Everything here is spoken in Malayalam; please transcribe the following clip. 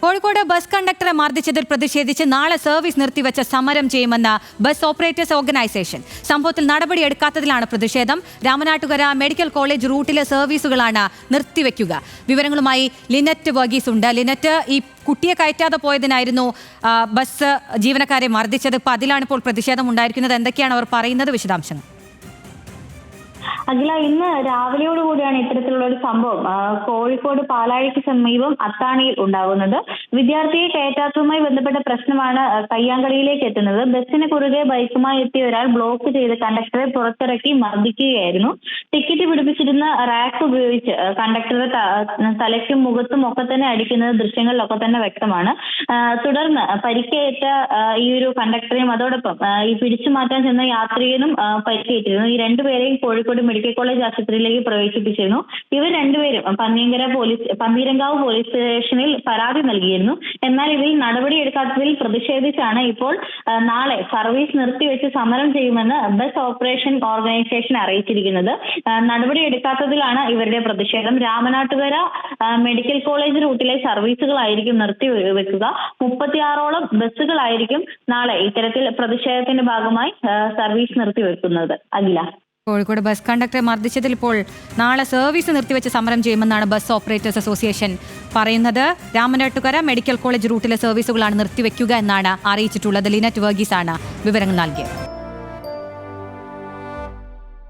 കോഴിക്കോട് ബസ് കണ്ടക്ടറെ മർദ്ദിച്ചതിൽ പ്രതിഷേധിച്ച് നാളെ സർവീസ് നിർത്തിവെച്ച സമരം ചെയ്യുമെന്ന് ബസ് ഓപ്പറേറ്റേഴ്സ് ഓർഗനൈസേഷൻ. സംഭവത്തിൽ നടപടിയെടുക്കാത്തതിലാണ് പ്രതിഷേധം. രാമനാട്ടുകര മെഡിക്കൽ കോളേജ് റൂട്ടിലെ സർവീസുകളാണ് നിർത്തിവെക്കുക. വിവരങ്ങളുമായി ലിനറ്റ് വർഗീസ് ഉണ്ട്. ലിനറ്റ്, ഈ കുട്ടിയെ കയറ്റാതെ പോയതിനായിരുന്നു ബസ് ജീവനക്കാരെ മർദ്ദിച്ചത്. ഇപ്പം അതിലാണ് ഇപ്പോൾ പ്രതിഷേധം ഉണ്ടായിരിക്കുന്നത്. എന്തൊക്കെയാണ് അവർ പറയുന്നത്? വിശദാംശങ്ങൾ. അഖില, ഇന്ന് രാവിലെയോടുകൂടിയാണ് ഇത്തരത്തിലുള്ള ഒരു സംഭവം കോഴിക്കോട് പാലാഴിക്ക് സമീപം അത്താണിയിൽ ഉണ്ടാകുന്നത്. വിദ്യാർത്ഥിയെ കയറ്റാത്തതുമായി ബന്ധപ്പെട്ട പ്രശ്നമാണ് കയ്യാങ്കളിയിലേക്ക് എത്തുന്നത്. ബസ്സിന് കുറുകെ ബൈക്കുമായി എത്തിയ ഒരാൾ ബ്ലോക്ക് ചെയ്ത് കണ്ടക്ടറെ പുറത്തിറക്കി മർദ്ദിക്കുകയായിരുന്നു. ടിക്കറ്റ് പിടിപ്പിച്ചിരുന്ന റാക്ക് ഉപയോഗിച്ച് കണ്ടക്ടറെ തലയ്ക്കും മുഖത്തും ഒക്കെ തന്നെ അടിക്കുന്നത് ദൃശ്യങ്ങളിലൊക്കെ തന്നെ വ്യക്തമാണ്. തുടർന്ന് പരിക്കേറ്റ ഈ ഒരു കണ്ടക്ടറെയും അതോടൊപ്പം ഈ പിടിച്ചു മാറ്റാൻ ചെന്ന യാത്രികനും പരിക്കേറ്റിരുന്നു. ഈ രണ്ടുപേരെയും കോഴിക്കോട് മെഡിക്കൽ കോളേജ് ആശുപത്രിയിലേക്ക് പ്രവേശിപ്പിച്ചിരുന്നു. ഇവർ രണ്ടുപേരും പന്തീരങ്കാവ് പോലീസ് സ്റ്റേഷനിൽ പരാതി നൽകിയിരുന്നു. എന്നാൽ ഇതിൽ നടപടിയെടുക്കാത്തതിൽ പ്രതിഷേധിച്ചാണ് ഇപ്പോൾ നാളെ സർവീസ് നിർത്തിവെച്ച് സമരം ചെയ്യുമെന്ന് ബസ് ഓപ്പറേഷൻ ഓർഗനൈസേഷൻ അറിയിച്ചിരിക്കുന്നത്. നടപടിയെടുക്കാത്തതിലാണ് ഇവരുടെ പ്രതിഷേധം. രാമനാട്ടുകര മെഡിക്കൽ കോളേജ് റൂട്ടിലെ സർവീസുകളായിരിക്കും നിർത്തിവെക്കുക. 36ഓളം ബസ്സുകളായിരിക്കും നാളെ ഇത്തരത്തിൽ പ്രതിഷേധത്തിന്റെ ഭാഗമായി സർവീസ് നിർത്തിവെക്കുന്നത്. അഖില, കോഴിക്കോട് ബസ് കണ്ടക്ടറെ മർദ്ദിച്ചതിൽ ഇപ്പോൾ നാളെ സർവീസ് നിർത്തിവെച്ച് സമരം ചെയ്യുമെന്നാണ് ബസ് ഓപ്പറേറ്റേഴ്സ് അസോസിയേഷൻ പറയുന്നത്. രാമനാട്ടുകര മെഡിക്കൽ കോളേജ് റൂട്ടിലെ സർവീസുകളാണ് നിർത്തിവെക്കുക എന്നാണ് അറിയിച്ചിട്ടുള്ളത്. ലിനറ്റ് വർഗീസ് ആണ് വിവരങ്ങൾ നൽകിയത്.